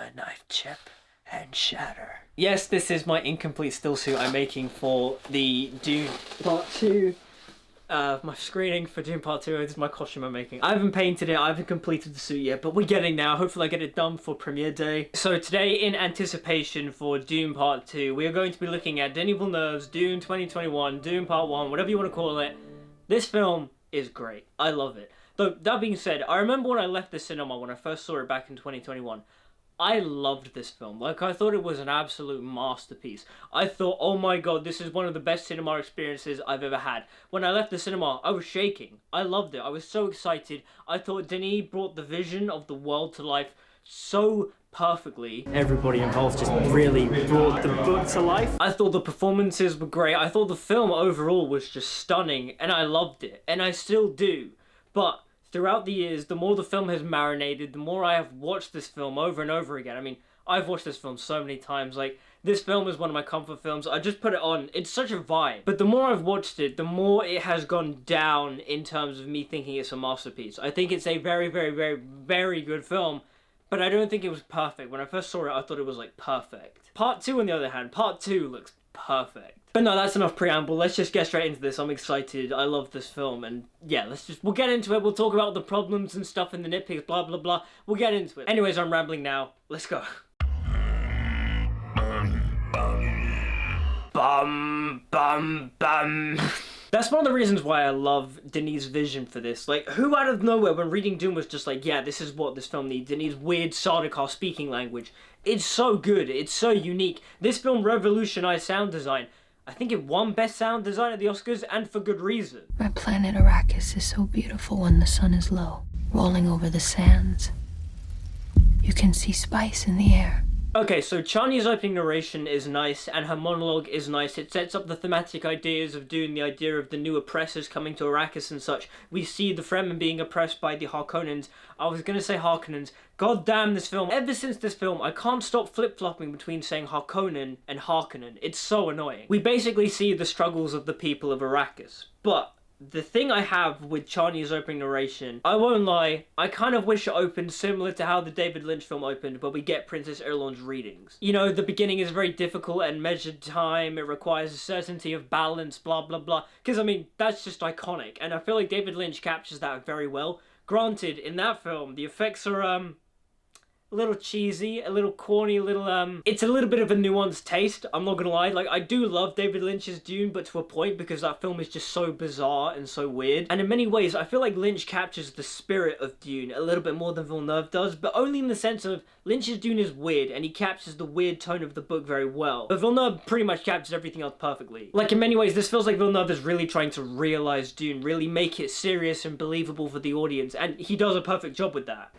a knife chip and shatter. Yes, this is my incomplete still suit I'm making for the Dune Part 2. My screening for Dune Part 2, this is my costume I'm making. I haven't painted it, I haven't completed the suit yet, but we're getting there. Hopefully I get it done for premiere day. So today, in anticipation for Dune Part 2, we are going to be looking at Denis Villeneuve's Dune 2021, Dune Part 1, whatever you want to call it. This film is great. I love it. Though, that being said, I remember when I left the cinema, when I first saw it back in 2021, I loved this film. Like, I thought it was an absolute masterpiece. I thought, oh my god, this is one of the best cinema experiences I've ever had. When I left the cinema, I was shaking. I loved it. I was so excited. I thought Denis brought the vision of the world to life so perfectly. Everybody involved just really brought the book to life. I thought the performances were great. I thought the film overall was just stunning, and I loved it. And I still do. But throughout the years, the more the film has marinated, the more I have watched this film over and over again. I mean, I've watched this film so many times. Like, this film is one of my comfort films. I just put it on. It's such a vibe. But the more I've watched it, the more it has gone down in terms of me thinking it's a masterpiece. I think it's a very, very, very, very good film, but I don't think it was perfect. When I first saw it, I thought it was, like, perfect. Part 2, on the other hand, Part 2 looks perfect. But no, that's enough preamble. Let's just get straight into this. I'm excited. I love this film. And yeah, we'll get into it. We'll talk about the problems and stuff and the nitpicks, blah, blah, blah. We'll get into it. Anyways, I'm rambling now. Let's go. Bum, bum, bum. That's one of the reasons why I love Denis' vision for this. Like, who out of nowhere, when reading Dune, was just like, yeah, this is what this film needs. Denis' weird Sardaukar speaking language. It's so good. It's so unique. This film revolutionized sound design. I think it won Best Sound Design at the Oscars, and for good reason. My planet Arrakis is so beautiful when the sun is low, rolling over the sands. You can see spice in the air. Okay, so Chani's opening narration is nice, and her monologue is nice. It sets up the thematic ideas of Dune, the idea of the new oppressors coming to Arrakis and such. We see the Fremen being oppressed by the Harkonnens. I was gonna say Harkonnens. God damn this film. Ever since this film, I can't stop flip-flopping between saying Harkonnen and Harkonnen. It's so annoying. We basically see the struggles of the people of Arrakis. But the thing I have with Chani's opening narration, I won't lie, I kind of wish it opened similar to how the David Lynch film opened, but we get Princess Irulan's readings. You know, the beginning is very difficult and measured time, it requires a certainty of balance, blah blah blah, because I mean, that's just iconic, and I feel like David Lynch captures that very well. Granted, in that film, the effects are, a little cheesy, a little corny, it's a little bit of a nuanced taste, I'm not gonna lie. Like, I do love David Lynch's Dune, but to a point, because that film is just so bizarre and so weird. And in many ways, I feel like Lynch captures the spirit of Dune a little bit more than Villeneuve does, but only in the sense of Lynch's Dune is weird, and he captures the weird tone of the book very well. But Villeneuve pretty much captures everything else perfectly. Like, in many ways, this feels like Villeneuve is really trying to realize Dune, really make it serious and believable for the audience, and he does a perfect job with that.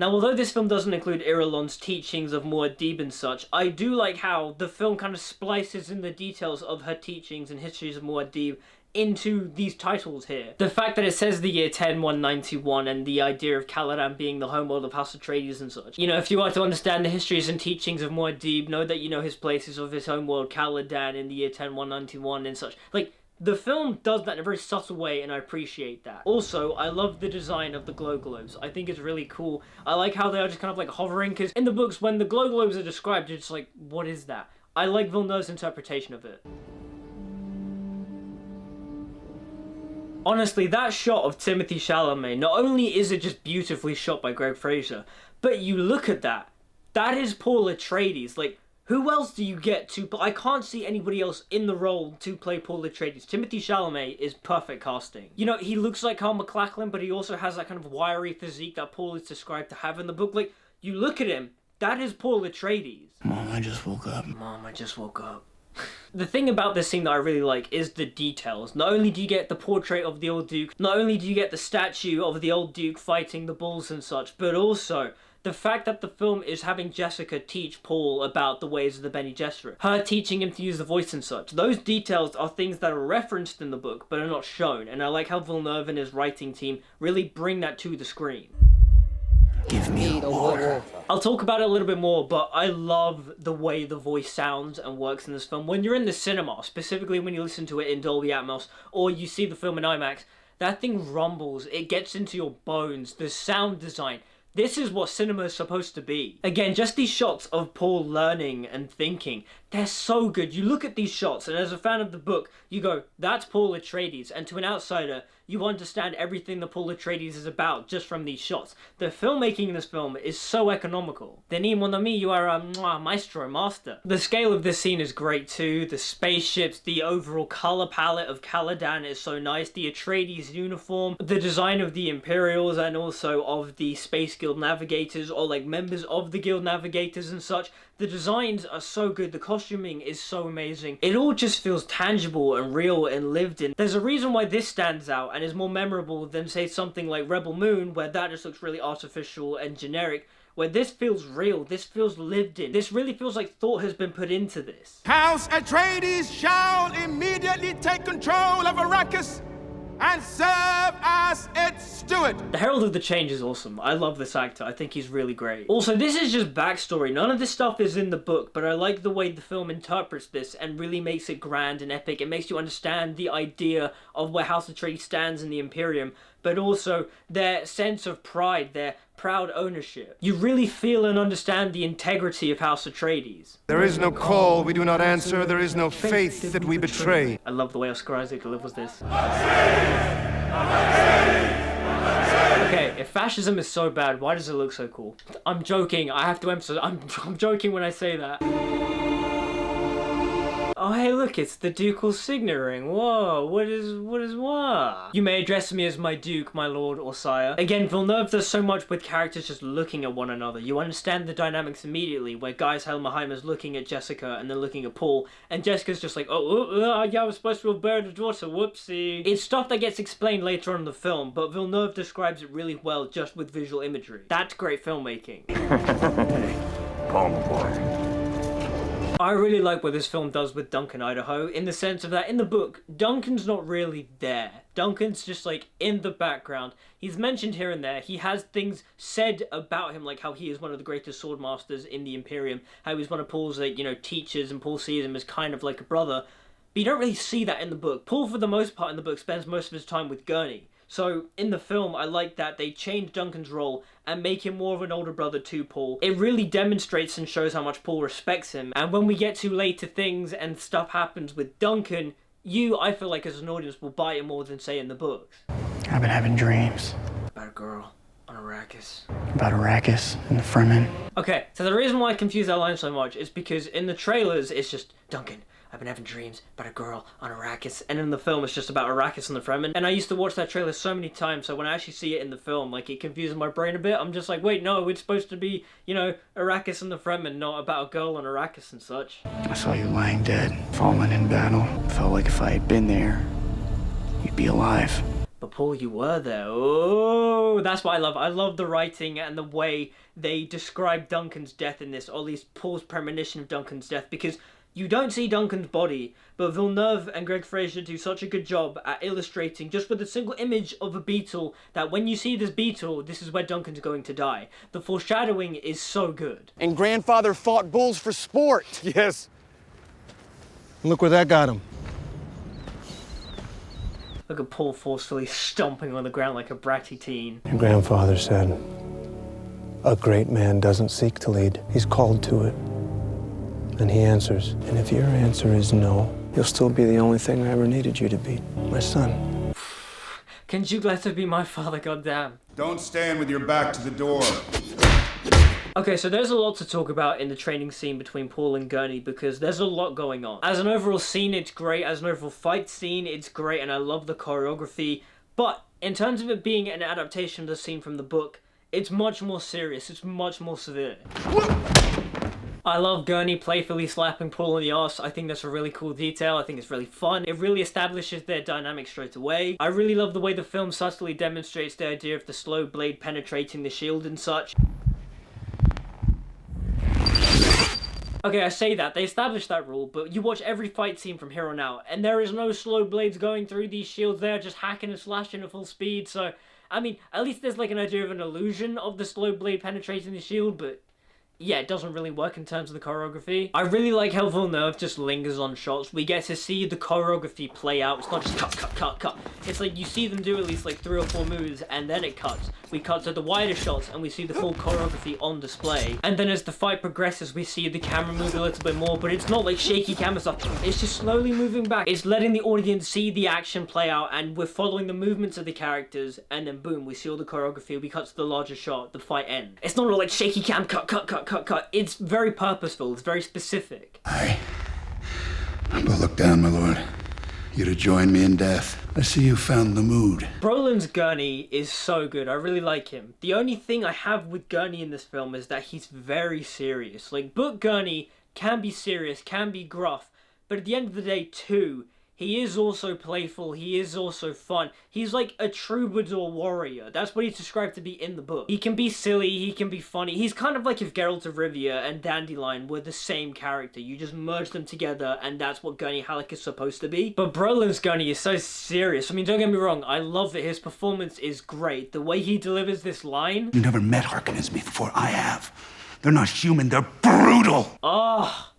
Now, although this film doesn't include Irulan's teachings of Muad'Dib and such, I do like how the film kind of splices in the details of her teachings and histories of Muad'Dib into these titles here. The fact that it says the year 10191 and the idea of Caladan being the homeworld of House Atreides and such. You know, if you want to understand the histories and teachings of Muad'Dib, know that you know his places of his homeworld Caladan in the year 10191 and such. Like, the film does that in a very subtle way, and I appreciate that. Also, I love the design of the glow globes. I think it's really cool. I like how they are just kind of like hovering, because in the books, when the glow globes are described, it's like, what is that? I like Villeneuve's interpretation of it. Honestly, that shot of Timothée Chalamet, not only is it just beautifully shot by Greg Fraser, but you look at that. That is Paul Atreides. Like, who else do you get to... I can't see anybody else in the role to play Paul Atreides. Timothée Chalamet is perfect casting. You know, he looks like Carl MacLachlan, but he also has that kind of wiry physique that Paul is described to have in the book. Like, you look at him, that is Paul Atreides. Mom, I just woke up. Mom, I just woke up. The thing about this scene that I really like is the details. Not only do you get the portrait of the old Duke, not only do you get the statue of the old Duke fighting the bulls and such, but also the fact that the film is having Jessica teach Paul about the ways of the Bene Gesserit. Her teaching him to use the voice and such. Those details are things that are referenced in the book, but are not shown, and I like how Villeneuve and his writing team really bring that to the screen. Give me water. I'll talk about it a little bit more, but I love the way the voice sounds and works in this film. When you're in the cinema, specifically when you listen to it in Dolby Atmos, or you see the film in IMAX, That thing rumbles, it gets into your bones, the sound design. This is what cinema is supposed to be. Again, just these shots of Paul learning and thinking, they're so good. You look at these shots, and as a fan of the book, you go, that's Paul Atreides. And to an outsider, you understand everything that Paul Atreides is about just from these shots. The filmmaking in this film is so economical. Denis, mon ami, you are a maestro, master. The scale of this scene is great too. The spaceships, the overall color palette of Caladan is so nice. The Atreides uniform, the design of the Imperials and also of the Space Guild Navigators, or like members of the Guild Navigators and such. The designs are so good, the costuming is so amazing. It all just feels tangible and real and lived in. There's a reason why this stands out and is more memorable than say something like Rebel Moon, where that just looks really artificial and generic, where this feels real, this feels lived in. This really feels like thought has been put into this. House Atreides shall immediately take control of Arrakis and serve as its steward. The Herald of the Change is awesome. I love this actor. I think he's really great. Also, this is just backstory. None of this stuff is in the book, but I like the way the film interprets this and really makes it grand and epic. It makes you understand the idea of where House Atreides stands in the Imperium, but also their sense of pride, their proud ownership. You really feel and understand the integrity of House Atreides. There is no call we do not answer. There is no faith that we betray. I love the way Oscar Isaac delivers this. Okay, if fascism is so bad, why does it look so cool? I'm joking, I have to emphasize, I'm joking when I say that. Oh hey look, it's the ducal signet ring. Whoa, what is what? You may address me as my duke, my lord, or sire. Again, Villeneuve does so much with characters just looking at one another. You understand the dynamics immediately, where Guy's Helmerheimer's looking at Jessica and then looking at Paul, and Jessica's just like, yeah, I was supposed to have buried a daughter, whoopsie. It's stuff that gets explained later on in the film, but Villeneuve describes it really well just with visual imagery. That's great filmmaking. Hey, Paul, my boy. I really like what this film does with Duncan Idaho, in the sense of that in the book, Duncan's not really there. Duncan's just like in the background. He's mentioned here and there. He has things said about him, like how he is one of the greatest sword masters in the Imperium, how he's one of Paul's like, teachers, and Paul sees him as kind of like a brother. But you don't really see that in the book. Paul, for the most part in the book, spends most of his time with Gurney. So, in the film, I like that they change Duncan's role and make him more of an older brother to Paul. It really demonstrates and shows how much Paul respects him. And when we get to later things and stuff happens with Duncan, I feel like as an audience, will buy it more than, say, in the books. I've been having dreams. About a girl on Arrakis. About Arrakis and the Fremen. Okay, so the reason why I confuse that line so much is because in the trailers, it's just, Duncan, I've been having dreams about a girl on Arrakis, and in the film it's just about Arrakis and the Fremen. And I used to watch that trailer so many times, so when I actually see it in the film, like, it confuses my brain a bit. I'm just like, wait, no, it's supposed to be, Arrakis and the Fremen, not about a girl on Arrakis and such. I saw you lying dead, fallen in battle. Felt like if I had been there, you'd be alive. But Paul, you were there. Oh, that's what I love. I love the writing and the way they describe Duncan's death in this, or at least Paul's premonition of Duncan's death, because you don't see Duncan's body, but Villeneuve and Greg Fraser do such a good job at illustrating, just with a single image of a beetle, that when you see this beetle, this is where Duncan's going to die. The foreshadowing is so good. And grandfather fought bulls for sport. Yes. Look where that got him. Look at Paul forcefully stomping on the ground like a bratty teen. Your grandfather said, a great man doesn't seek to lead, he's called to it. And he answers, and if your answer is no, you'll still be the only thing I ever needed you to be, my son. Can you let her be my father, goddamn? Don't stand with your back to the door. Okay, so there's a lot to talk about in the training scene between Paul and Gurney, because there's a lot going on. As an overall scene, it's great. As an overall fight scene, it's great, and I love the choreography. But in terms of it being an adaptation of the scene from the book, it's much more serious. It's much more severe. I love Gurney playfully slapping Paul in the arse. I think that's a really cool detail. I think it's really fun. It really establishes their dynamic straight away. I really love the way the film subtly demonstrates the idea of the slow blade penetrating the shield and such. Okay, I say that, they established that rule, but you watch every fight scene from here on out, and there is no slow blades going through these shields. They're just hacking and slashing at full speed, so, I mean, at least there's like an idea of an illusion of the slow blade penetrating the shield, but yeah, it doesn't really work in terms of the choreography. I really like how Villeneuve just lingers on shots. We get to see the choreography play out. It's not just cut, cut, cut, cut. It's like you see them do at least like 3 or 4 moves and then it cuts. We cut to the wider shots and we see the full choreography on display. And then as the fight progresses, we see the camera move a little bit more, but it's not like shaky camera stuff. It's just slowly moving back. It's letting the audience see the action play out, and we're following the movements of the characters, and then boom, we see all the choreography, we cut to the larger shot, the fight ends. It's not all like shaky cam, cut, cut, cut, cut, cut. It's very purposeful, it's very specific. I will look down, my lord. You to join me in death. I see you found the mood. Brolin's Gurney is so good. I really like him. The only thing I have with Gurney in this film is that he's very serious. Like, Book Gurney can be serious, can be gruff, but at the end of the day, too, he is also playful, he is also fun. He's like a troubadour warrior. That's what he's described to be in the book. He can be silly, he can be funny. He's kind of like if Geralt of Rivia and Dandelion were the same character. You just merge them together and that's what Gurney Halleck is supposed to be. But Brolin's Gurney is so serious. I mean, don't get me wrong, I love that his performance is great. The way he delivers this line... You never met Harkonnens before. I have. They're not human, they're brutal! Oh,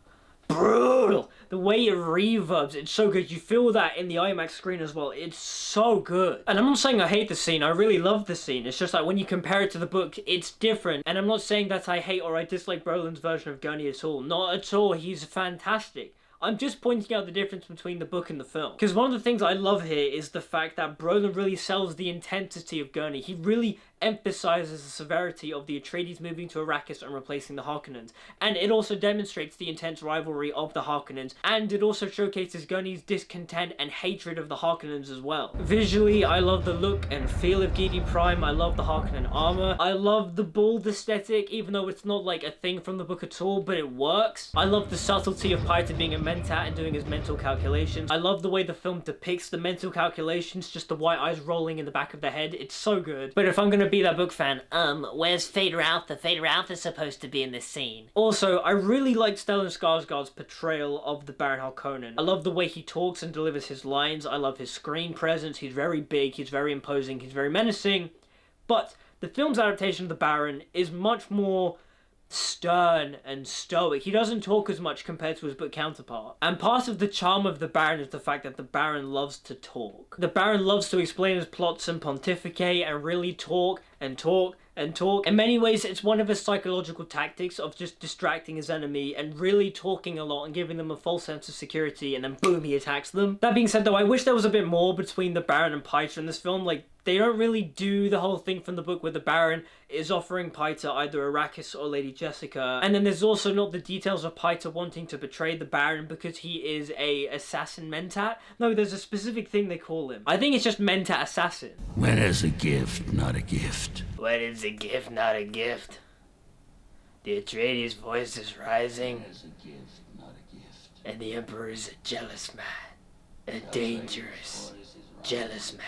brutal! The way it reverbs, it's so good. You feel that in the IMAX screen as well. It's so good. And I'm not saying I hate the scene. I really love the scene. It's just like when you compare it to the book, it's different. And I'm not saying that I hate or I dislike Brolin's version of Gurney at all. Not at all. He's fantastic. I'm just pointing out the difference between the book and the film. Because one of the things I love here is the fact that Brolin really sells the intensity of Gurney. He really emphasizes the severity of the Atreides moving to Arrakis and replacing the Harkonnens. And it also demonstrates the intense rivalry of the Harkonnens. And it also showcases Gurney's discontent and hatred of the Harkonnens as well. Visually, I love the look and feel of Giedi Prime. I love the Harkonnen armor. I love the bald aesthetic, even though it's not like a thing from the book at all, but it works. I love the subtlety of Paita being a mentat and doing his mental calculations. I love the way the film depicts the mental calculations, just the white eyes rolling in the back of the head. It's so good. But if I'm gonna be that book fan, where's Fader Alpha? Fader Alpha's supposed to be in this scene. Also, I really like Stellan Skarsgård's portrayal of the Baron Harkonnen. I love the way he talks and delivers his lines. I love his screen presence. He's very big, he's very imposing, he's very menacing. But the film's adaptation of the Baron is much more stern and stoic. He doesn't talk as much compared to his book counterpart. And part of the charm of the Baron is the fact that the Baron loves to talk. The Baron loves to explain his plots and pontificate and really talk and talk and talk. In many ways, it's one of his psychological tactics of just distracting his enemy and really talking a lot and giving them a false sense of security, and then boom, he attacks them. That being said though, I wish there was a bit more between the Baron and Paita in this film. Like, they don't really do the whole thing from the book where the Baron is offering Paita either Arrakis or Lady Jessica. And then there's also not the details of Paita wanting to betray the Baron because he is a assassin mentat. No, there's a specific thing they call him. I think it's just mentat assassin. When is a gift not a gift? When is a gift not a gift? The Atreides voice is rising. When is a gift not a gift? And the Emperor is a jealous man. A dangerous, jealous man.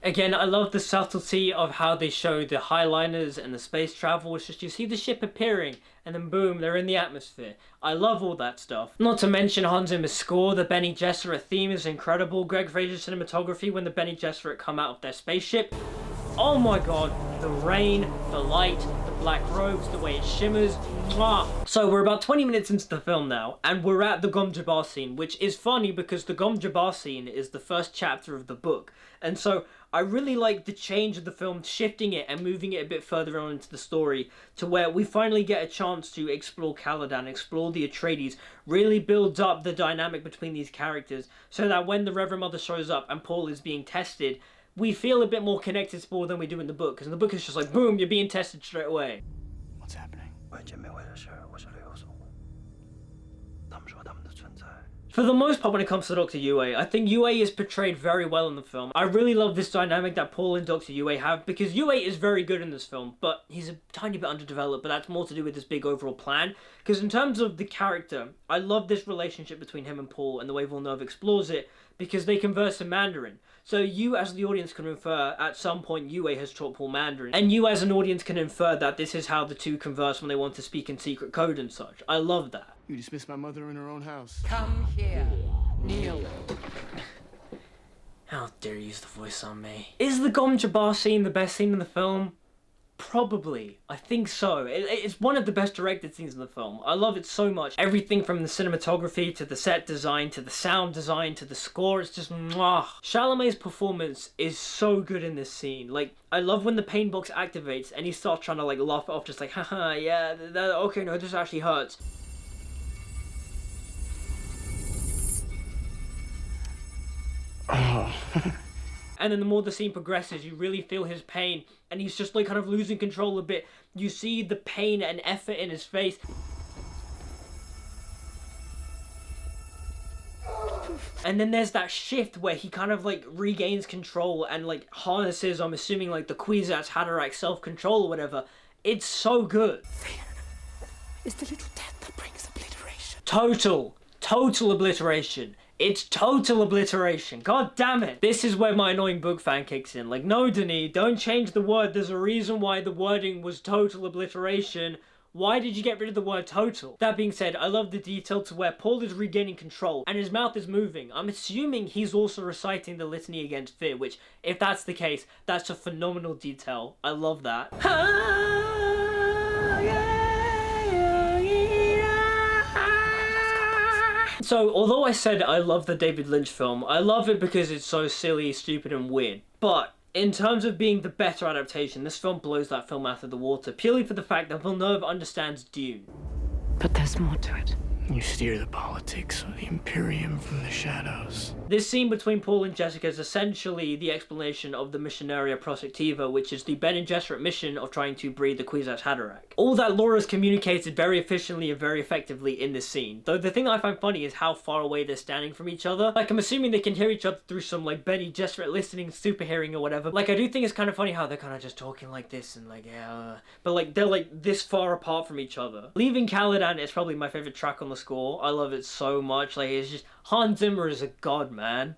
Again, I love the subtlety of how they show the highliners and the space travel. It's just you see the ship appearing and then boom, they're in the atmosphere. I love all that stuff. Not to mention Hans Zimmer's score. The Bene Gesserit theme is incredible. Greg Fraser's cinematography when the Bene Gesserit come out of their spaceship. Oh my god, the rain, the light, the black robes, the way it shimmers. Mwah. So we're about 20 minutes into the film now, and we're at the Gom Jabbar scene, which is funny because the Gom Jabbar scene is the first chapter of the book. And so I really like the change of the film, shifting it and moving it a bit further on into the story to where we finally get a chance to explore Caladan, explore the Atreides, really builds up the dynamic between these characters so that when the Reverend Mother shows up and Paul is being tested, we feel a bit more connected to Paul than we do in the book, because in the book it's just like, boom, you're being tested straight away. What's happening? For the most part, when it comes to Dr. Yue, I think Yue is portrayed very well in the film. I really love this dynamic that Paul and Dr. Yue have, because Yue is very good in this film, but he's a tiny bit underdeveloped, but that's more to do with this big overall plan. Because in terms of the character, I love this relationship between him and Paul and the way Villeneuve explores it, because they converse in Mandarin. So you as the audience can infer at some point Yue has taught Paul Mandarin, and you as an audience can infer that this is how the two converse when they want to speak in secret code and such. I love that. You dismissed my mother in her own house. Come here. Kneel. How dare you use the voice on me. Is the Gom Jabbar scene the best scene in the film? Probably. I think so. It's one of the best directed scenes in the film. I love it so much. Everything from the cinematography to the set design to the sound design to the score, it's just mwah. Chalamet's performance is so good in this scene. Like, I love when the pain box activates and he starts trying to like laugh it off, just like, haha, yeah, okay, no, this actually hurts. Oh. And then the more the scene progresses, you really feel his pain, and he's just like kind of losing control a bit. You see the pain and effort in his face. And then there's that shift where he kind of like regains control and like harnesses, I'm assuming, like the Kwisatz Haderach self-control or whatever. It's so good. Fear is the little death that brings obliteration. Total obliteration. It's total obliteration. God damn it. This is where my annoying book fan kicks in. Like, no, Denis, don't change the word. There's a reason why the wording was total obliteration. Why did you get rid of the word total? That being said, I love the detail to where Paul is regaining control and his mouth is moving. I'm assuming he's also reciting the litany against fear, which, if that's the case, that's a phenomenal detail. I love that. So, although I said I love the David Lynch film, I love it because it's so silly, stupid, and weird. But in terms of being the better adaptation, this film blows that film out of the water, purely for the fact that Villeneuve understands Dune. But there's more to it. You steer the politics of the Imperium from the shadows. This scene between Paul and Jessica is essentially the explanation of the Missionaria Prospectiva, which is the Bene Gesserit mission of trying to breed the Kwisatz Haderach. All that lore is communicated very efficiently and very effectively in this scene, though the thing that I find funny is how far away they're standing from each other. Like, I'm assuming they can hear each other through some, like, Bene Gesserit listening, super hearing or whatever. Like, I do think it's kind of funny how they're kind of just talking like this and like, yeah, but like, they're like this far apart from each other. Leaving Caladan is probably my favorite track on the score. I love it so much. Like, it's just, Hans Zimmer is a god, man.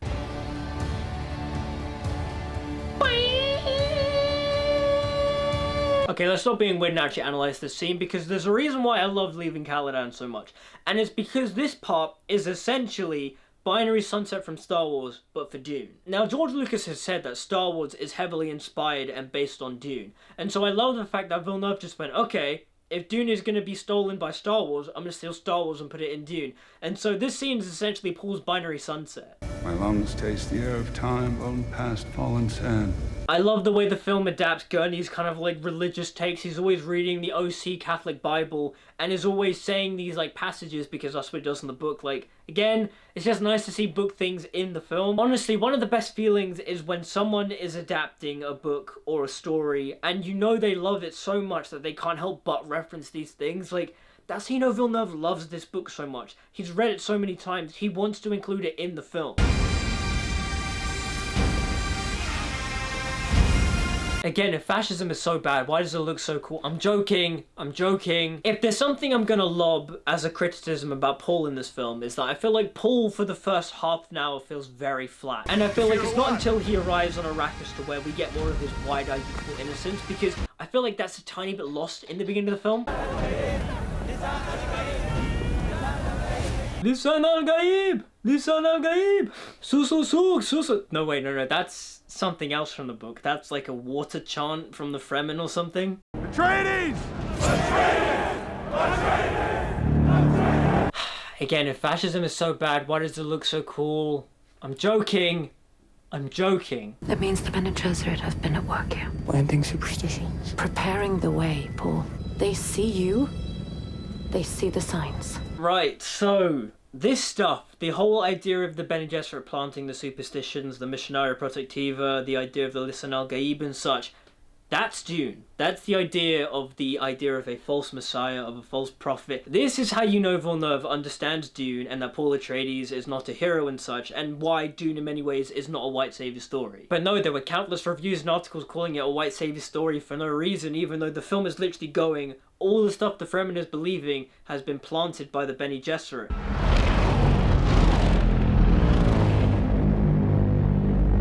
Okay, let's stop being weird and actually analyze this scene, because there's a reason why I love Leaving Caladan so much. And it's because this part is essentially Binary Sunset from Star Wars, but for Dune. Now, George Lucas has said that Star Wars is heavily inspired and based on Dune. And so I love the fact that Villeneuve just went, okay, if Dune is going to be stolen by Star Wars, I'm going to steal Star Wars and put it in Dune. And so this scene is essentially Paul's Binary Sunset. My lungs taste the air of time, bone past fallen sand. I love the way the film adapts Gurney's kind of like religious takes. He's always reading the OC Catholic Bible and is always saying these like passages because that's what he does in the book. Like, again, it's just nice to see book things in the film. Honestly, one of the best feelings is when someone is adapting a book or a story and you know they love it so much that they can't help but reference these things. Like, that's how you know Villeneuve loves this book so much. He's read it so many times, he wants to include it in the film. Again, if fascism is so bad, why does it look so cool? I'm joking. If there's something I'm gonna lob as a criticism about Paul in this film, is that I feel like Paul for the first half an hour feels very flat. And I feel like it's not until he arrives on Arrakis to where we get more of his wide-eyed youthful innocence, because I feel like that's a tiny bit lost in the beginning of the film. Lisan al-Gaib! Lisan al-Gaib! Susu. No, wait, no, that's something else from the book. That's like a water chant from the Fremen or something. Atreides! Again, if fascism is so bad, why does it look so cool? I'm joking. That means the Bene Gesserit have been at work here. Planting superstitions. Preparing the way, Paul. They see you. They see the signs. Right, so this stuff, the whole idea of the Bene Gesserit planting the superstitions, the Missionaria Protectiva, the idea of the Lisan al-Gaib and such, that's Dune. That's the idea of a false messiah, of a false prophet. This is how you know Villeneuve understands Dune and that Paul Atreides is not a hero and such, and why Dune in many ways is not a white savior story. But no, there were countless reviews and articles calling it a white savior story for no reason, even though the film is literally going, all the stuff the Fremen is believing has been planted by the Bene Gesserit.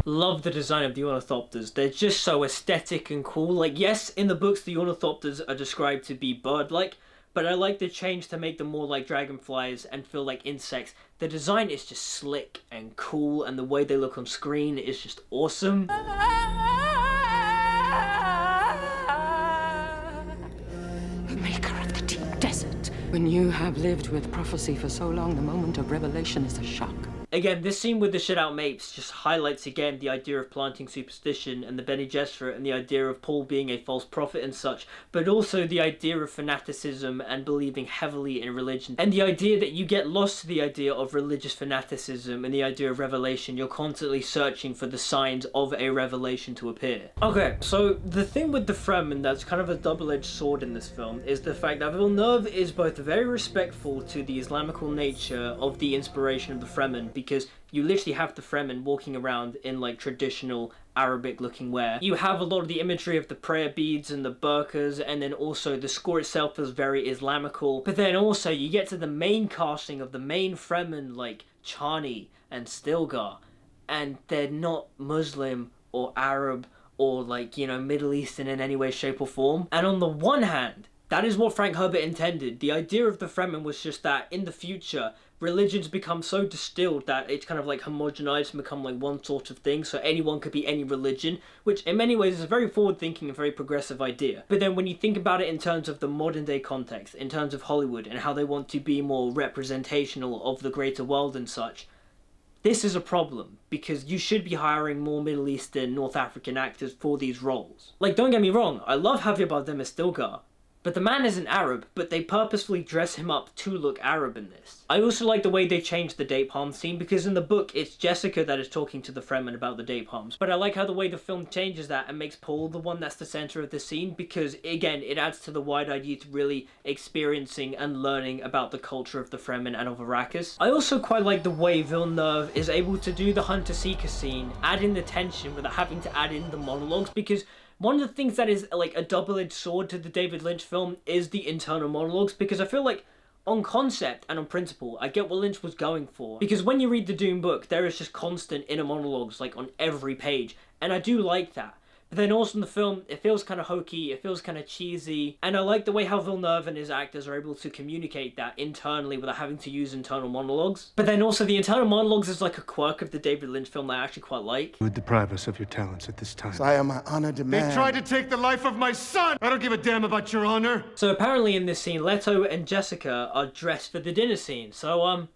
Love the design of the ornithopters. They're just so aesthetic and cool. Like, yes, in the books the ornithopters are described to be bird-like, but I like the change to make them more like dragonflies and feel like insects. The design is just slick and cool, and the way they look on screen is just awesome. When you have lived with prophecy for so long, the moment of revelation is a shock. Again, this scene with the shit out mapes just highlights again the idea of planting superstition and the Bene Gesserit and the idea of Paul being a false prophet and such, but also the idea of fanaticism and believing heavily in religion, and the idea that you get lost to the idea of religious fanaticism and the idea of revelation. You're constantly searching for the signs of a revelation to appear. Okay, so the thing with the Fremen that's kind of a double-edged sword in this film is the fact that Villeneuve is both very respectful to the Islamical nature of the inspiration of the Fremen, because you literally have the Fremen walking around in like traditional Arabic looking wear. You have a lot of the imagery of the prayer beads and the burqas, and then also the score itself is very Islamical. But then also you get to the main casting of the main Fremen like Chani and Stilgar, and they're not Muslim or Arab or like, you know, Middle Eastern in any way, shape or form. And on the one hand, that is what Frank Herbert intended. The idea of the Fremen was just that in the future, religions become so distilled that it's kind of like homogenized and become like one sort of thing, so anyone could be any religion, which in many ways is a very forward-thinking and very progressive idea. But then when you think about it in terms of the modern day context, in terms of Hollywood and how they want to be more representational of the greater world and such, this is a problem, because you should be hiring more Middle Eastern, North African actors for these roles. Like, don't get me wrong, I love Javier Bardem as Stilgar, but the man isn't Arab, but they purposefully dress him up to look Arab in this. I also like the way they changed the date palm scene, because in the book it's Jessica that is talking to the Fremen about the date palms. But I like how the way the film changes that and makes Paul the one that's the center of the scene, because again, it adds to the wide-eyed youth really experiencing and learning about the culture of the Fremen and of Arrakis. I also quite like the way Villeneuve is able to do the hunter-seeker scene, add in the tension without having to add in the monologues, because one of the things that is like a double-edged sword to the David Lynch film is the internal monologues, because I feel like on concept and on principle, I get what Lynch was going for. Because when you read the Dune book, there is just constant inner monologues like on every page, and I do like that. But then also in the film, it feels kind of hokey, it feels kind of cheesy, and I like the way how Villeneuve and his actors are able to communicate that internally without having to use internal monologues. But then also the internal monologues is like a quirk of the David Lynch film that I actually quite like. You would deprive us of your talents at this time. Sire, my honor demands. They tried to take the life of my son! I don't give a damn about your honor! So apparently in this scene, Leto and Jessica are dressed for the dinner scene. So,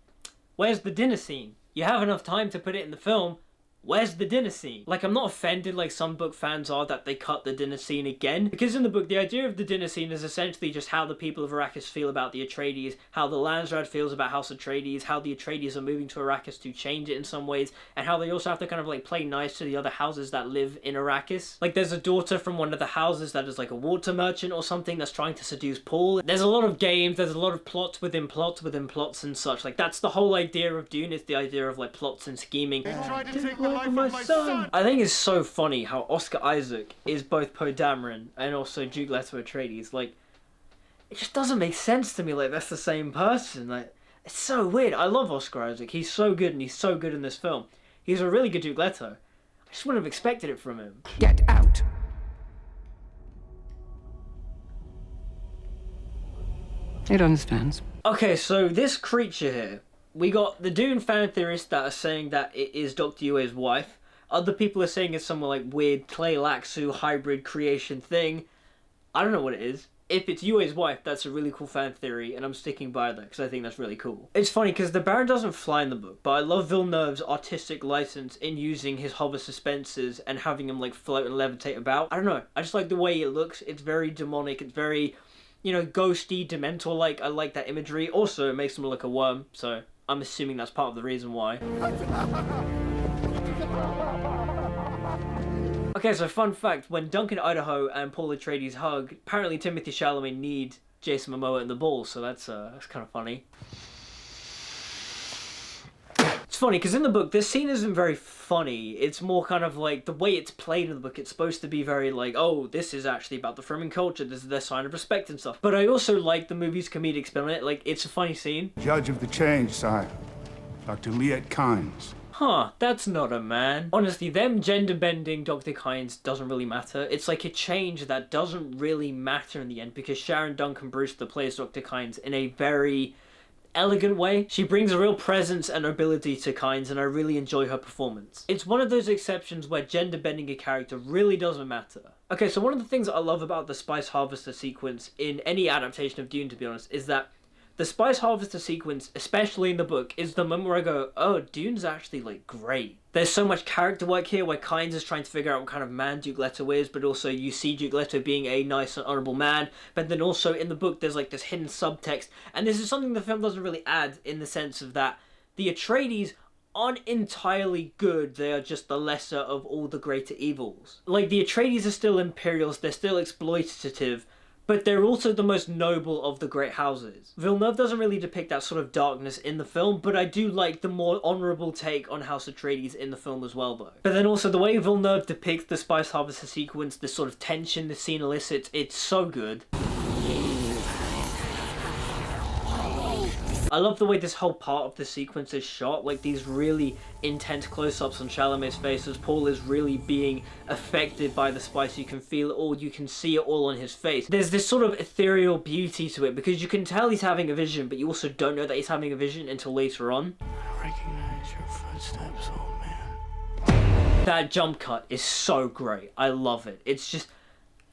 where's the dinner scene? You have enough time to put it in the film. Where's the dinner scene? Like, I'm not offended like some book fans are that they cut the dinner scene again, because in the book, the idea of the dinner scene is essentially just how the people of Arrakis feel about the Atreides, how the Landsraad feels about House Atreides, how the Atreides are moving to Arrakis to change it in some ways, and how they also have to kind of like play nice to the other houses that live in Arrakis. Like, there's a daughter from one of the houses that is like a water merchant or something that's trying to seduce Paul. There's a lot of games, there's a lot of plots within plots within plots and such. Like, that's the whole idea of Dune, is the idea of like plots and scheming. They tried to take the life of my son! I think it's so funny how Oscar Isaac is both Poe Dameron and also Duke Leto Atreides. Like, it just doesn't make sense to me, like, that's the same person. Like, it's so weird. I love Oscar Isaac. He's so good, and he's so good in this film. He's a really good Duke Leto. I just wouldn't have expected it from him. Get out! It understands. Okay, so this creature here, we got the Dune fan theorists that are saying that it is Dr. Yue's wife. Other people are saying it's some like weird Clay Laxu hybrid creation thing. I don't know what it is. If it's Yue's wife, that's a really cool fan theory, and I'm sticking by that because I think that's really cool. It's funny because the Baron doesn't fly in the book, but I love Villeneuve's artistic license in using his hover suspensors and having him like float and levitate about. I don't know. I just like the way it looks. It's very demonic. It's very, you know, ghosty, dementor-like. I like that imagery. Also, it makes him look like a worm, so I'm assuming that's part of the reason why. Okay, so fun fact, when Duncan Idaho and Paul Atreides hug, apparently Timothée Chalamet needs Jason Momoa in the ball, so that's kind of funny. It's funny, because in the book, this scene isn't very funny. It's more kind of like, the way it's played in the book, it's supposed to be very like, oh, this is actually about the Fremen culture, this is their sign of respect and stuff. But I also like the movie's comedic spin on it, like, it's a funny scene. Judge of the change, sire. Dr. Liet Kynes. Huh, that's not a man. Honestly, them gender-bending Dr. Kynes doesn't really matter. It's like a change that doesn't really matter in the end, because Sharon Duncan Brewster plays Dr. Kynes in a very elegant way. She brings a real presence and ability to Kynes, and I really enjoy her performance. It's one of those exceptions where gender-bending a character really doesn't matter. Okay, so one of the things I love about the Spice Harvester sequence in any adaptation of Dune, to be honest, is that The Spice Harvester sequence, especially in the book, is the moment where I go, oh, Dune's actually, like, great. There's so much character work here where Kynes is trying to figure out what kind of man Duke Leto is, but also you see Duke Leto being a nice and honourable man, but then also in the book there's, like, this hidden subtext, and this is something the film doesn't really add, in the sense of that the Atreides aren't entirely good, they are just the lesser of all the greater evils. Like, the Atreides are still Imperials, they're still exploitative, but they're also the most noble of the great houses. Villeneuve doesn't really depict that sort of darkness in the film, but I do like the more honourable take on House Atreides in the film as well, though. But then also the way Villeneuve depicts the Spice Harvester sequence, the sort of tension the scene elicits, it's so good. I love the way this whole part of the sequence is shot, like these really intense close-ups on Chalamet's face as Paul is really being affected by the spice. You can feel it all, you can see it all on his face. There's this sort of ethereal beauty to it, because you can tell he's having a vision, but you also don't know that he's having a vision until later on. I recognize your footsteps, old man. That jump cut is so great. I love it. It's just...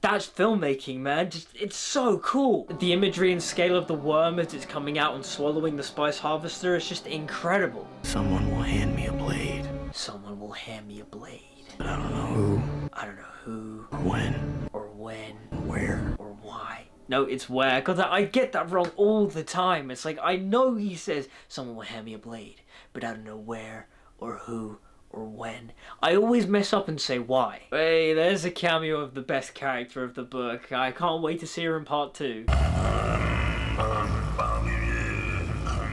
that's filmmaking, man. It's so cool. The imagery and scale of the worm as it's coming out and swallowing the Spice Harvester is just incredible. Someone will hand me a blade. Someone will hand me a blade. But I don't know who. I don't know who. Or when. Or when. Where. Or why. No, it's where. Because I get that wrong all the time. It's like, I know he says, someone will hand me a blade, but I don't know where or who. Or when. I always mess up and say why. Hey, there's a cameo of the best character of the book. I can't wait to see her in part 2.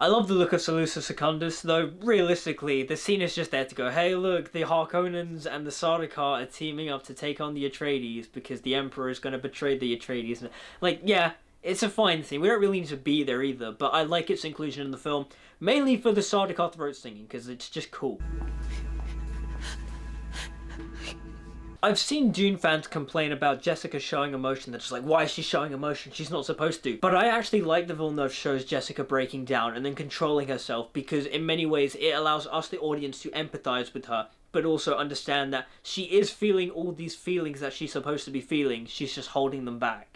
I love the look of Salusa Secundus, though realistically, the scene is just there to go, hey look, the Harkonnens and the Sardaukar are teaming up to take on the Atreides because the Emperor is going to betray the Atreides. Like, yeah, it's a fine scene. We don't really need to be there either, but I like its inclusion in the film, mainly for the Sardaukar throat singing, because it's just cool. I've seen Dune fans complain about Jessica showing emotion. They're just like, why is she showing emotion? She's not supposed to. But I actually like the Villeneuve shows Jessica breaking down and then controlling herself, because in many ways it allows us, the audience, to empathize with her, but also understand that she is feeling all these feelings that she's supposed to be feeling. She's just holding them back.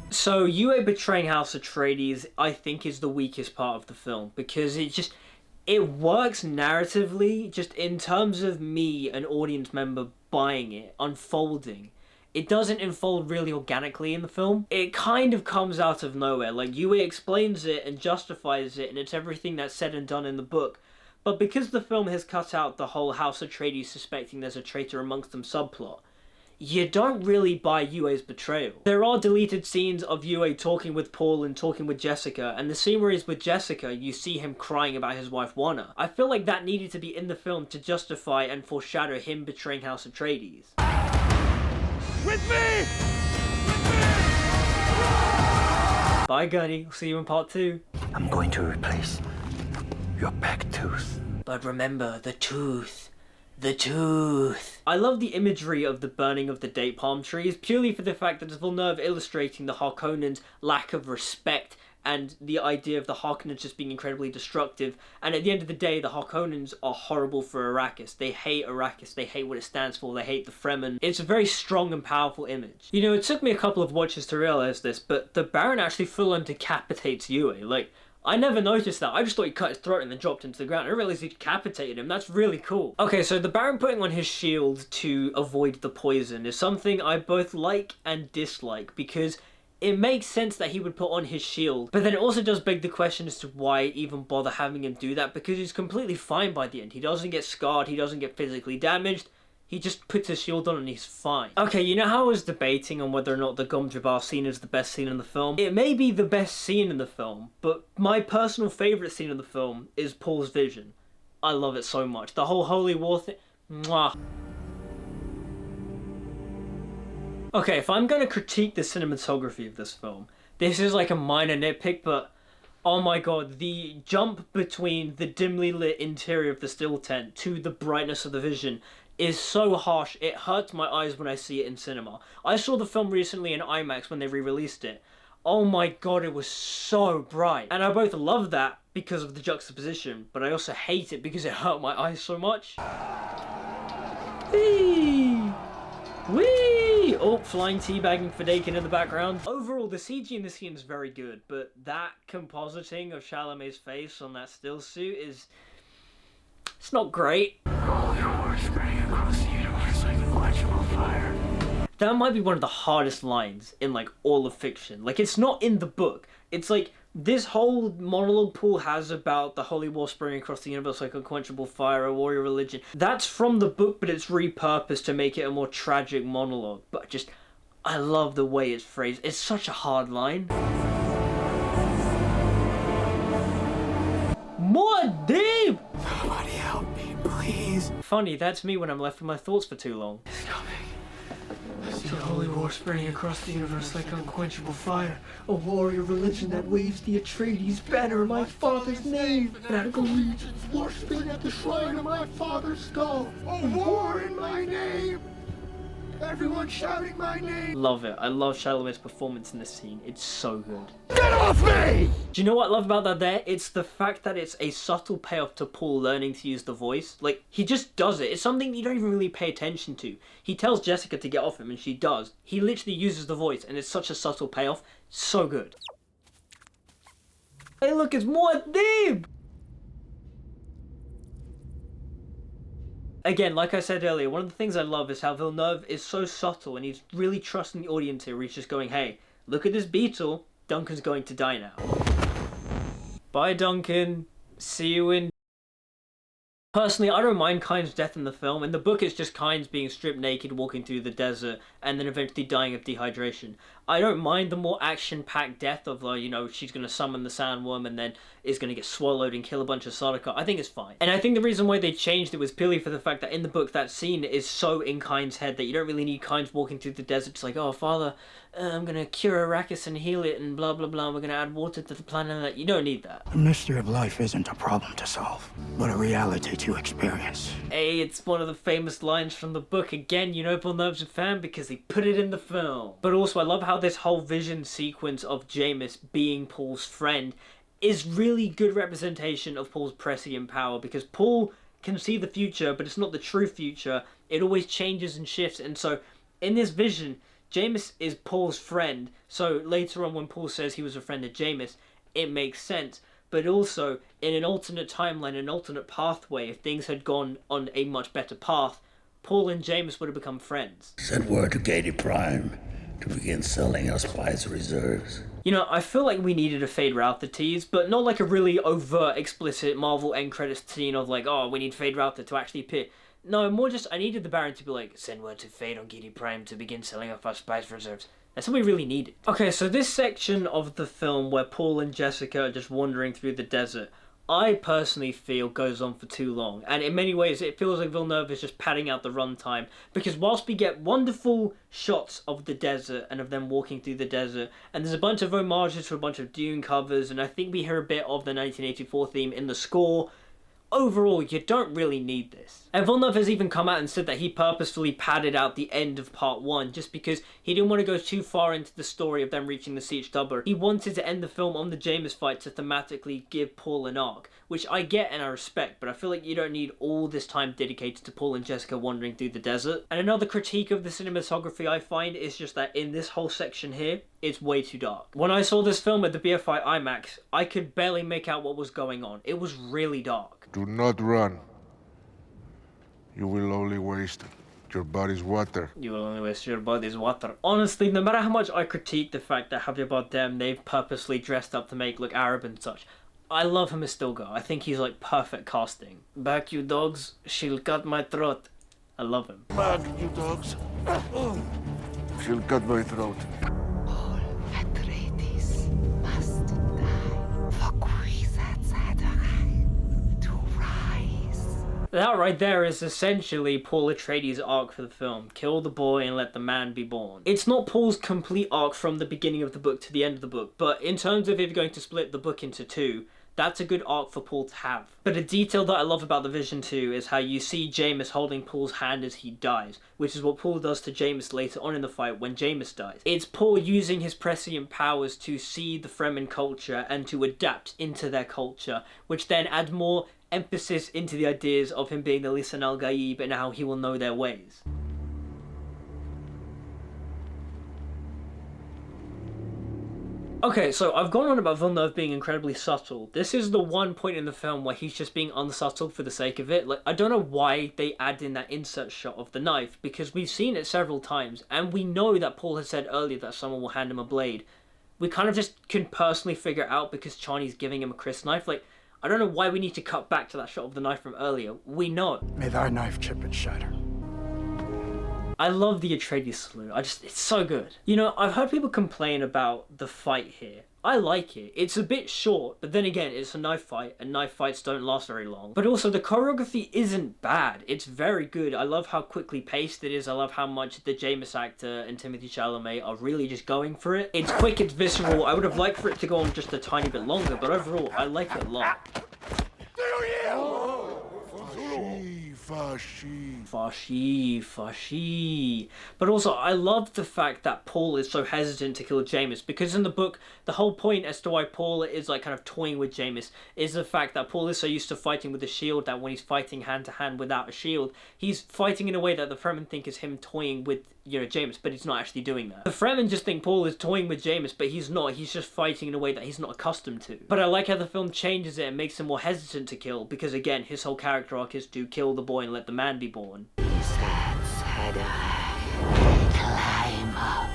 So Yue betraying House Atreides, I think, is the weakest part of the film, because it works narratively, just in terms of me, an audience member, buying it, unfolding. It doesn't unfold really organically in the film. It kind of comes out of nowhere. Like, Yue explains it and justifies it, and it's everything that's said and done in the book. But because the film has cut out the whole House Atreides suspecting there's a traitor amongst them subplot, you don't really buy Yue's betrayal. There are deleted scenes of Yue talking with Paul and talking with Jessica, and the scene where he's with Jessica, you see him crying about his wife Wanna. I feel like that needed to be in the film to justify and foreshadow him betraying House Atreides. With me! Bye, Gunny. I'll see you in part 2. I'm going to replace your back tooth. But remember, the tooth. The tooth. I love the imagery of the burning of the date palm trees, purely for the fact that it's Villeneuve illustrating the Harkonnens' lack of respect and the idea of the Harkonnens just being incredibly destructive. And at the end of the day, the Harkonnens are horrible for Arrakis. They hate Arrakis. They hate what it stands for. They hate the Fremen. It's a very strong and powerful image. You know, it took me a couple of watches to realize this, but the Baron actually full-on decapitates Yue. Like, I never noticed that. I just thought he cut his throat and then dropped into the ground. I didn't realize he decapitated him. That's really cool. Okay, so the Baron putting on his shield to avoid the poison is something I both like and dislike, because it makes sense that he would put on his shield, but then it also does beg the question as to why even bother having him do that, because he's completely fine by the end. He doesn't get scarred, he doesn't get physically damaged. He just puts his shield on and he's fine. Okay, you know how I was debating on whether or not the Gom Jabbar scene is the best scene in the film? It may be the best scene in the film, but my personal favourite scene in the film is Paul's vision. I love it so much. The whole Holy War thing, mwah. Okay, if I'm going to critique the cinematography of this film, this is like a minor nitpick, but oh my god, the jump between the dimly lit interior of the still tent to the brightness of the vision is so harsh, it hurts my eyes when I see it in cinema. I saw the film recently in IMAX when they re-released it. Oh my god, it was so bright. And I both love that because of the juxtaposition, but I also hate it because it hurt my eyes so much. Whee! Whee! Oh, flying teabagging for Dakin in the background. Overall, the CG in this scene is very good, but that compositing of Chalamet's face on that still suit is... it's not great. All your words spreading across the universe like unquenchable fire. That might be one of the hardest lines in, like, all of fiction. Like, it's not in the book. It's like, this whole monologue Paul has about the holy war spreading across the universe like unquenchable fire, a warrior religion. That's from the book, but it's repurposed to make it a more tragic monologue. But just, I love the way it's phrased. It's such a hard line. More deep! Somebody help me, please. Funny, that's me when I'm left with my thoughts for too long. It's coming. I see the holy war spreading across the universe like unquenchable fire. A warrior religion that waves the Atreides banner in my father's name. Fanatical legions worshipping at the shrine of my father's skull. A war in my name. Everyone shouting my name. Love it. I love Chalamet's performance in this scene. It's so good. Get off me! Do you know what I love about that there? It's the fact that it's a subtle payoff to Paul learning to use the voice. Like, he just does it. It's something you don't even really pay attention to. He tells Jessica to get off him, and she does. He literally uses the voice, and it's such a subtle payoff. So good. Hey look, it's Muad'Dib! Again, like I said earlier, one of the things I love is how Villeneuve is so subtle, and he's really trusting the audience here, where he's just going, hey, look at this beetle, Duncan's going to die now. Bye, Duncan. See you in... Personally, I don't mind Kyne's death in the film. In the book, it's just Kyne's being stripped naked, walking through the desert, and then eventually dying of dehydration. I don't mind the more action-packed death of, you know, she's going to summon the sandworm and then is going to get swallowed and kill a bunch of Sardaukar. I think it's fine. And I think the reason why they changed it was purely for the fact that in the book, that scene is so in Kyne's head that you don't really need Kyne's walking through the desert. It's like, oh, father, I'm going to cure Arrakis and heal it and blah, blah, blah. We're going to add water to the planet and that. You don't need that. The mystery of life isn't a problem to solve, but a reality to experience. Hey, it's one of the famous lines from the book. Again, you know Villeneuve's a fan because he put it in the film. But also, I love how this whole vision sequence of Jamis being Paul's friend is really good representation of Paul's prescient power, because Paul can see the future, but it's not the true future. It always changes and shifts, and so in this vision, Jamis is Paul's friend. So later on when Paul says he was a friend of Jamis, it makes sense. But also, in an alternate timeline, an alternate pathway, if things had gone on a much better path, Paul and Jamis would have become friends. Send word to Katie Prime to begin selling our spice reserves. You know, I feel like we needed a Fade Router tease, but not like a really overt, explicit Marvel end credits scene of like, oh, we need Fade Router to actually appear. No, more just, I needed the Baron to be like, send word to Fade on Katie Prime to begin selling off our spice reserves. That's what we really needed. Okay, so this section of the film where Paul and Jessica are just wandering through the desert, I personally feel goes on for too long. And in many ways, it feels like Villeneuve is just padding out the runtime. Because whilst we get wonderful shots of the desert and of them walking through the desert, and there's a bunch of homages to a bunch of Dune covers, and I think we hear a bit of the 1984 theme in the score, overall, you don't really need this. And Villeneuve has even come out and said that he purposefully padded out the end of part 1 just because he didn't want to go too far into the story of them reaching the Siege Dubber. He wanted to end the film on the Jamis fight to thematically give Paul an arc, which I get and I respect, but I feel like you don't need all this time dedicated to Paul and Jessica wandering through the desert. And another critique of the cinematography I find is just that in this whole section here, it's way too dark. When I saw this film at the BFI IMAX, I could barely make out what was going on. It was really dark. Do not run. You will only waste your body's water. You will only waste your body's water. Honestly, no matter how much I critique the fact that Javier Bardem, they've purposely dressed up to make look Arab and such, I love him as Stilgar. I think he's like perfect casting. Back you dogs, she'll cut my throat. I love him. Back you dogs. She'll cut my throat. Paul Atreides must die for Kwisatz Haderach to rise. That right there is essentially Paul Atreides' arc for the film. Kill the boy and let the man be born. It's not Paul's complete arc from the beginning of the book to the end of the book, but in terms of if you're going to split the book into two, that's a good arc for Paul to have. But a detail that I love about the Vision too is how you see Jamis holding Paul's hand as he dies, which is what Paul does to Jamis later on in the fight when Jamis dies. It's Paul using his prescient powers to see the Fremen culture and to adapt into their culture, which then adds more emphasis into the ideas of him being the Lisan al-Gaib and how he will know their ways. Okay, so I've gone on about Villeneuve being incredibly subtle. This is the one point in the film where he's just being unsubtle for the sake of it. Like, I don't know why they add in that insert shot of the knife, because we've seen it several times, and we know that Paul has said earlier that someone will hand him a blade. We kind of just can personally figure it out because Chani's giving him a Chris knife. Like, I don't know why we need to cut back to that shot of the knife from earlier. We know. May thy knife chip and shatter. I love the Atreides salute. It's so good. You know, I've heard people complain about the fight here. I like it. It's a bit short, but then again, it's a knife fight, and knife fights don't last very long. But also, the choreography isn't bad. It's very good. I love how quickly paced it is. I love how much the Jamis actor and Timothée Chalamet are really just going for it. It's quick, it's visceral. I would have liked for it to go on just a tiny bit longer, but overall, I like it a lot. Fashi. But also, I love the fact that Paul is so hesitant to kill Jamis, because in the book, the whole point as to why Paul is like kind of toying with Jamis is the fact that Paul is so used to fighting with a shield that when he's fighting hand to hand without a shield, he's fighting in a way that the Fremen think is him toying with, you know, Jamis, but he's not actually doing that. The Fremen just think Paul is toying with Jamis, but he's not. He's just fighting in a way that he's not accustomed to. But I like how the film changes it and makes him more hesitant to kill, because again, his whole character arc is to kill the boy and let the man be born. Climb up,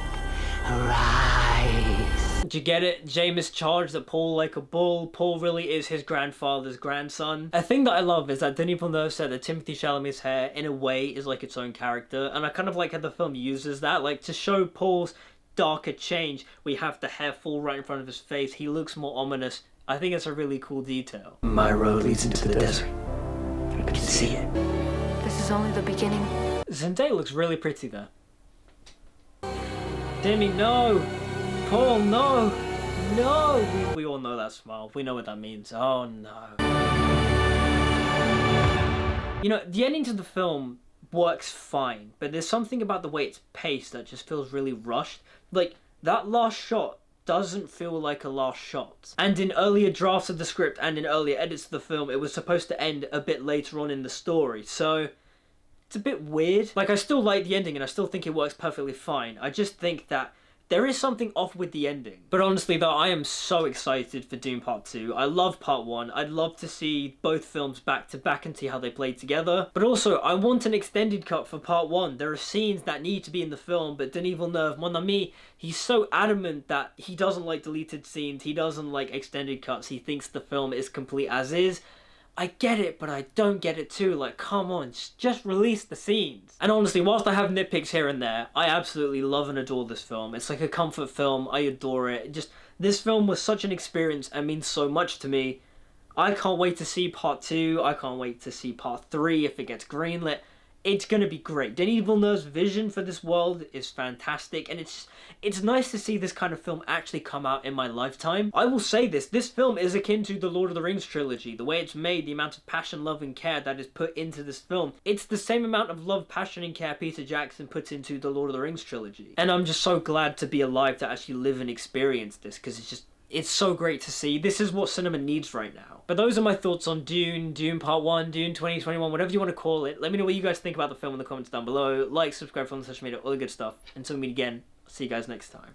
rise. Do you get it? Jamis charged at Paul like a bull. Paul really is his grandfather's grandson. A thing that I love is that Denis Villeneuve said that Timothée Chalamet's hair, in a way, is like its own character, and I kind of like how the film uses that, like, to show Paul's darker change. We have the hair fall right in front of his face. He looks more ominous. I think it's a really cool detail. My road leads into the desert. I can see it. This is only the beginning. Zendaya looks really pretty there. Demi, no! Paul, no! No! We all know that smile. We know what that means. Oh no. You know, the ending to the film works fine, but there's something about the way it's paced that just feels really rushed. Like, that last shot doesn't feel like a last shot. And in earlier drafts of the script and in earlier edits of the film, it was supposed to end a bit later on in the story, so it's a bit weird. Like, I still like the ending and I still think it works perfectly fine. I just think that there is something off with the ending. But honestly though, I am so excited for Dune Part 2. I love Part 1. I'd love to see both films back to back and see how they play together. But also, I want an extended cut for Part 1. There are scenes that need to be in the film, but Denis Villeneuve, mon ami, he's so adamant that he doesn't like deleted scenes, he doesn't like extended cuts, he thinks the film is complete as is. I get it, but I don't get it too. Like, come on, just release the scenes. And honestly, whilst I have nitpicks here and there, I absolutely love and adore this film. It's like a comfort film. I adore it. Just, this film was such an experience and means so much to me. I can't wait to see Part 2. I can't wait to see Part 3 if it gets greenlit. It's gonna be great. Denis Villeneuve's vision for this world is fantastic, and it's nice to see this kind of film actually come out in my lifetime. I will say this film is akin to the Lord of the Rings trilogy. The way it's made, the amount of passion, love, and care that is put into this film, it's the same amount of love, passion, and care Peter Jackson puts into the Lord of the Rings trilogy. And I'm just so glad to be alive to actually live and experience this, because it's so great to see. This is what cinema needs right now. But those are my thoughts on Dune, Dune Part 1, Dune 2021, whatever you want to call it. Let me know what you guys think about the film in the comments down below. Like, subscribe, follow on social media, all the good stuff. Until we meet again, I'll see you guys next time.